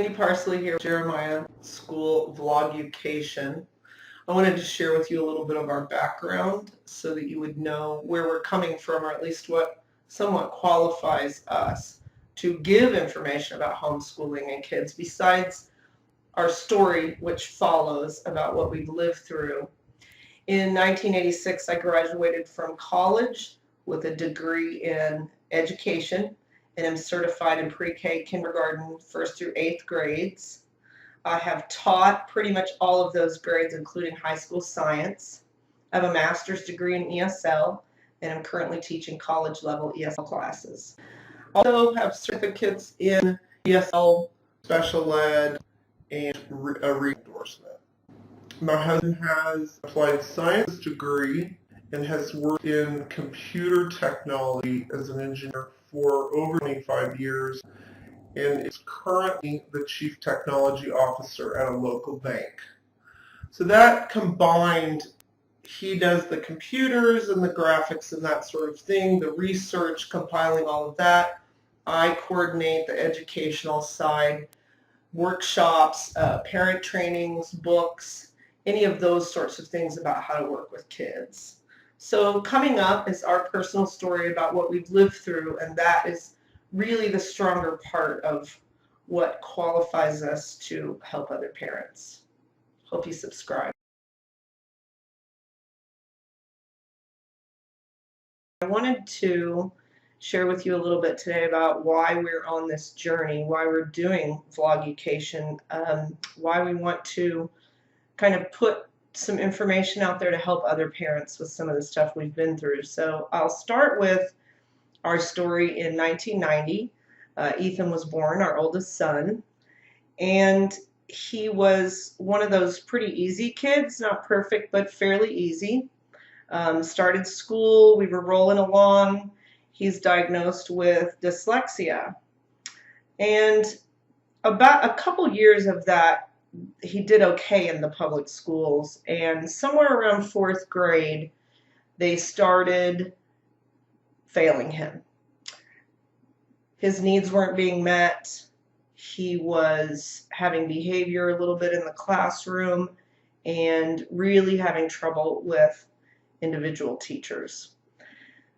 Cindy Parsley here with Jeremiah School Vlogucation. I wanted to share with you a little bit of our background so that you would know where we're coming from, or at least what somewhat qualifies us to give information about homeschooling and kids, besides our story, which follows about what we've lived through. In 1986, I graduated from college with a degree in education and am certified in pre-K, kindergarten, 1st through 8th grades. I have taught pretty much all of those grades, including high school science. I have a master's degree in ESL, and I'm currently teaching college level ESL classes. I also have certificates in ESL, special ed, and a re-endorsement. My husband has applied science degree and has worked in computer technology as an engineer for over 25 years and is currently the chief technology officer at a local bank. So that combined, he does the computers and the graphics and that sort of thing, the research, compiling all of that. I coordinate the educational side, workshops, parent trainings, books, any of those sorts of things about how to work with kids. So coming up is our personal story about what we've lived through, and that is really the stronger part of what qualifies us to help other parents. Hope you subscribe. I wanted to share with you a little bit today about why we're on this journey, why we're doing Vlogucation, why we want to kind of put some information out there to help other parents with some of the stuff we've been through. So I'll start with our story in 1990. Ethan was born, our oldest son, and he was one of those pretty easy kids, not perfect, but fairly easy. Started school, we were rolling along. He's diagnosed with dyslexia. And about a couple years of that, he did okay in the public schools, and somewhere around 4th grade they started failing him. His needs weren't being met. He was having behavior a little bit in the classroom and really having trouble with individual teachers.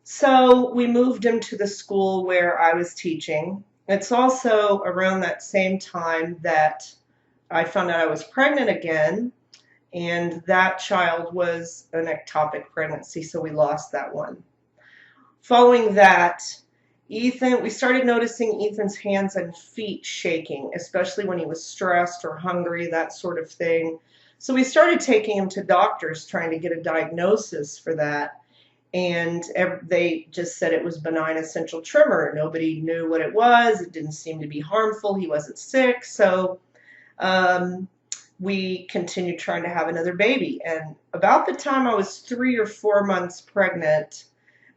So we moved him to the school where I was teaching. It's also around that same time that I found out I was pregnant again, and that child was an ectopic pregnancy, so we lost that one. Following that, we started noticing Ethan's hands and feet shaking, especially when he was stressed or hungry, that sort of thing. So we started taking him to doctors trying to get a diagnosis for that, and they just said it was benign essential tremor. Nobody knew what it was. It didn't seem to be harmful. He wasn't sick, so we continued trying to have another baby. And about the time I was 3 or 4 months pregnant,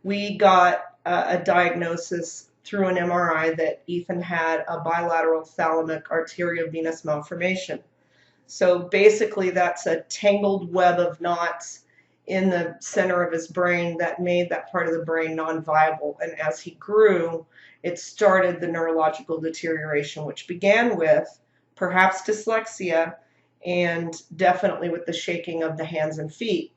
we got a diagnosis through an MRI that Ethan had a bilateral thalamic arteriovenous malformation. So basically that's a tangled web of knots in the center of his brain that made that part of the brain non-viable. And as he grew, it started the neurological deterioration, which began with perhaps dyslexia, and definitely with the shaking of the hands and feet.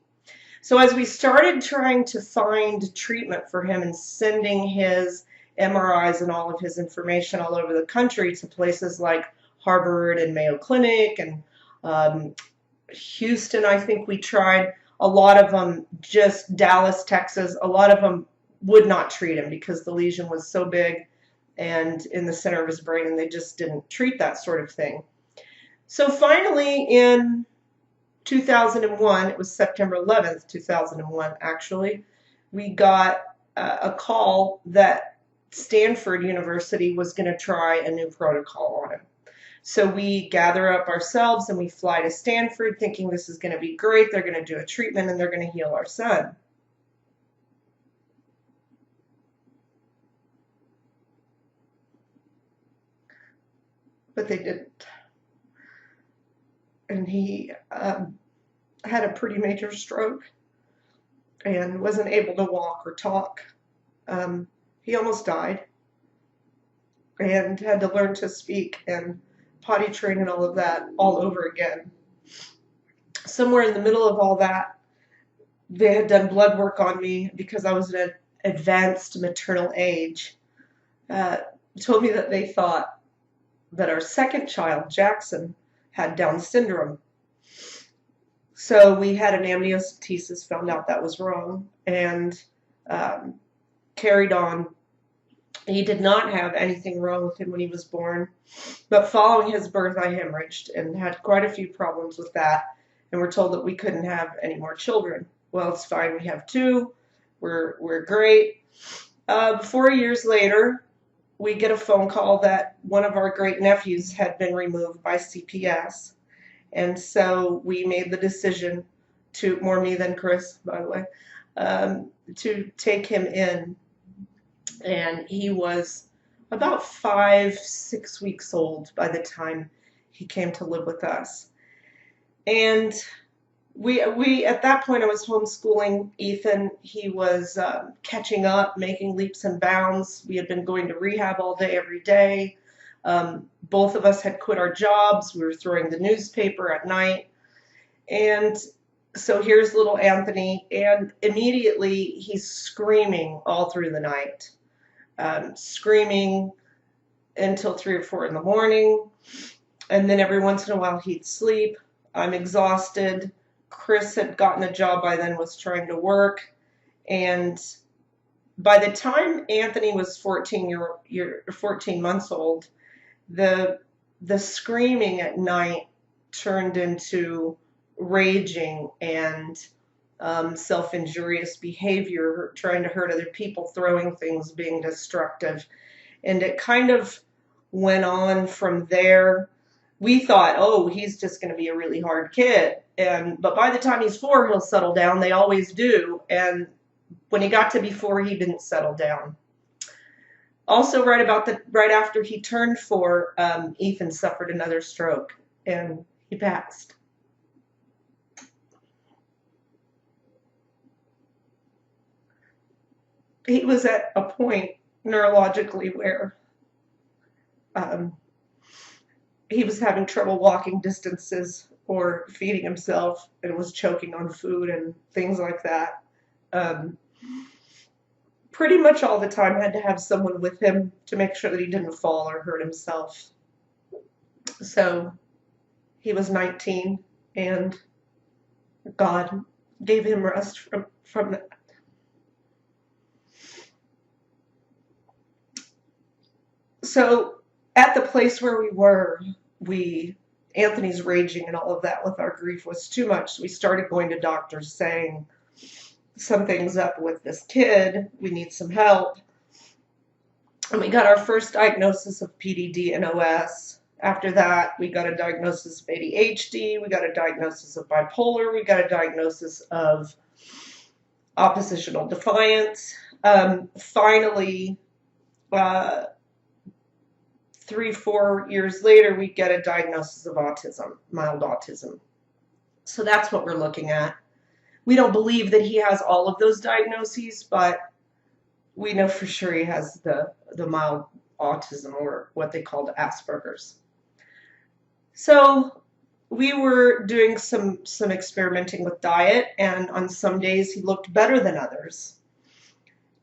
So as we started trying to find treatment for him and sending his MRIs and all of his information all over the country to places like Harvard and Mayo Clinic and Houston, I think we tried, a lot of them, just Dallas, Texas, a lot of them would not treat him because the lesion was so big and in the center of his brain, and they just didn't treat that sort of thing. So finally in 2001, it was September 11th, 2001 actually, we got a call that Stanford University was going to try a new protocol on him. So we gather up ourselves and we fly to Stanford thinking this is going to be great. They're going to do a treatment and they're going to heal our son. But they didn't. And he had a pretty major stroke and wasn't able to walk or talk. He almost died and had to learn to speak and potty trained and all of that all over again. Somewhere in the middle of all that, they had done blood work on me because I was an advanced maternal age. Uh, Told me that they thought that our second child, Jackson, had Down syndrome. So we had an amniocentesis, found out that was wrong, and um, carried on. He did not have anything wrong with him when he was born, but following his birth, I hemorrhaged and had quite a few problems with that, and we're told that we couldn't have any more children. Well, it's fine. We have two. We're great. 4 years later, we get a phone call that one of our great nephews had been removed by CPS. And so we made the decision to, more me than Chris, by the way, to take him in. And he was about 5, 6 weeks old by the time he came to live with us. And we at that point, I was homeschooling Ethan. He was catching up, making leaps and bounds. We had been going to rehab all day, every day. Both of us had quit our jobs. We were throwing the newspaper at night. And so here's little Anthony, and immediately he's screaming all through the night, screaming until 3 or 4 in the morning. And then every once in a while he'd sleep. I'm exhausted. Chris had gotten a job by then, was trying to work. And by the time Anthony was 14 months old, the screaming at night turned into raging and self-injurious behavior, trying to hurt other people, throwing things, being destructive. And it kind of went on from there. We thought, oh, he's just going to be a really hard kid. But by the time he's 4, he'll settle down. They always do. And when he got to be 4, he didn't settle down. Also, right after he turned 4, Ethan suffered another stroke and he passed. He was at a point neurologically where he was having trouble walking distances or feeding himself and was choking on food and things like that. Pretty much all the time had to have someone with him to make sure that he didn't fall or hurt himself. So he was 19 and God gave him rest from that. So at the place where we were, Anthony's raging and all of that with our grief was too much. We started going to doctors saying, something's up with this kid, we need some help. And we got our first diagnosis of PDD and OS. After that, we got a diagnosis of ADHD, we got a diagnosis of bipolar, we got a diagnosis of oppositional defiance. Finally, 3, 4 years later, we get a diagnosis of autism, mild autism. So that's what we're looking at. We don't believe that he has all of those diagnoses, but we know for sure he has the mild autism, or what they called Asperger's. So we were doing some experimenting with diet, and on some days he looked better than others.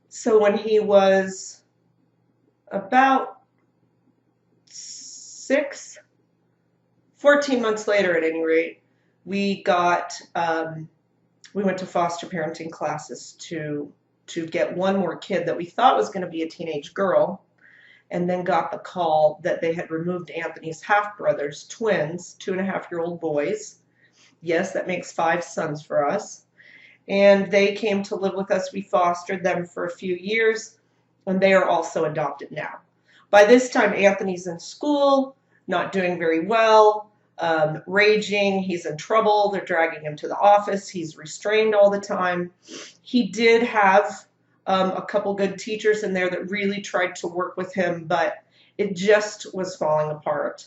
So when he was about 14 months later at any rate, we went to foster parenting classes to get one more kid that we thought was going to be a teenage girl, and then got the call that they had removed Anthony's half-brothers, twins, 2.5-year-old boys. Yes, that makes 5 sons for us. And they came to live with us. We fostered them for a few years, and they are also adopted now. By this time, Anthony's in school, not doing very well, raging, he's in trouble, they're dragging him to the office, he's restrained all the time. He did have a couple good teachers in there that really tried to work with him, but it just was falling apart.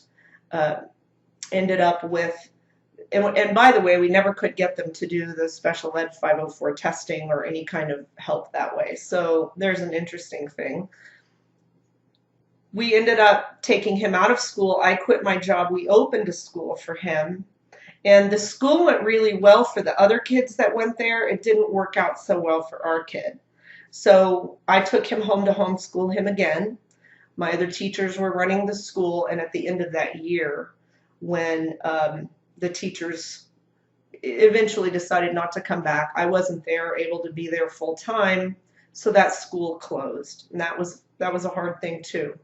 Ended up with, and by the way, we never could get them to do the special ed 504 testing or any kind of help that way. So there's an interesting thing. we ended up taking him out of school. I quit my job. We opened a school for him. And the school went really well for the other kids that went there. It didn't work out so well for our kid. So I took him home to homeschool him again. My other teachers were running the school, and at the end of that year, when the teachers eventually decided not to come back, I wasn't there, able to be there full time, so that school closed. And that was a hard thing too.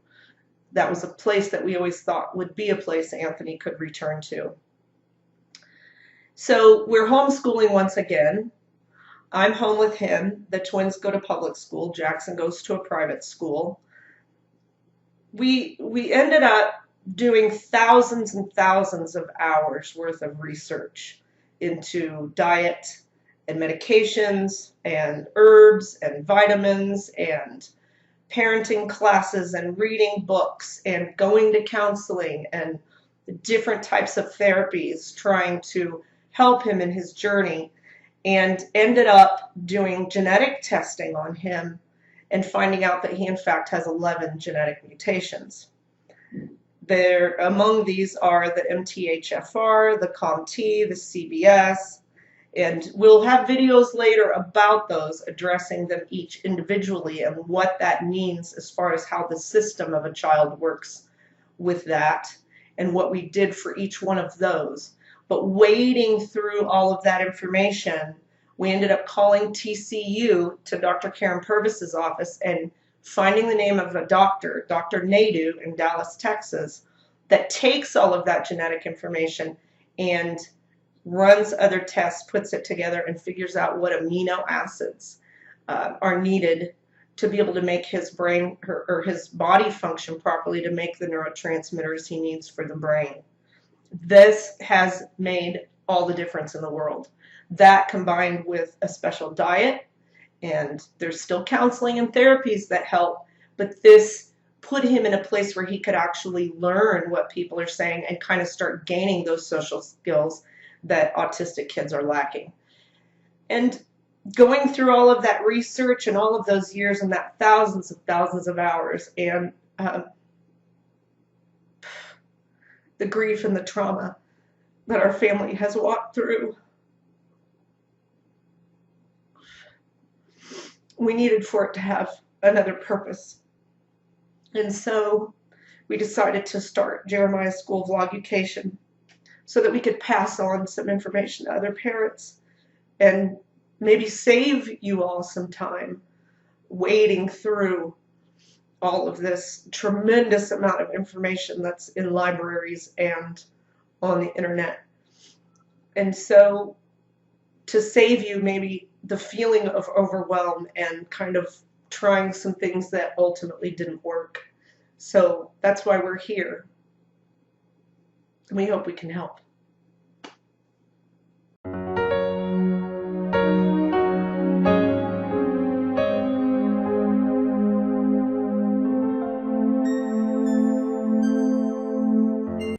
That was a place that we always thought would be a place Anthony could return to. So we're homeschooling once again. I'm home with him. The twins go to public school. Jackson goes to a private school. We ended up doing thousands and thousands of hours worth of research into diet and medications and herbs and vitamins and parenting classes and reading books and going to counseling and different types of therapies trying to help him in his journey, and ended up doing genetic testing on him and finding out that he in fact has 11 genetic mutations. Among these are the MTHFR, the COMT, the CBS, and we'll have videos later about those, addressing them each individually and what that means as far as how the system of a child works with that and what we did for each one of those. But wading through all of that information, we ended up calling TCU to Dr. Karen Purvis's office and finding the name of a doctor, Dr. Nadu in Dallas, Texas, that takes all of that genetic information and runs other tests, puts it together, and figures out what amino acids are needed to be able to make his brain or his body function properly to make the neurotransmitters he needs for the brain. This has made all the difference in the world. That combined with a special diet, and there's still counseling and therapies that help, but this put him in a place where he could actually learn what people are saying and kind of start gaining those social skills that autistic kids are lacking. And going through all of that research and all of those years and that thousands of hours and the grief and the trauma that our family has walked through, we needed for it to have another purpose. And so we decided to start Jeremiah School Vlogucation so that we could pass on some information to other parents and maybe save you all some time wading through all of this tremendous amount of information that's in libraries and on the internet. And so to save you maybe the feeling of overwhelm and kind of trying some things that ultimately didn't work. So that's why we're here. And we hope we can help.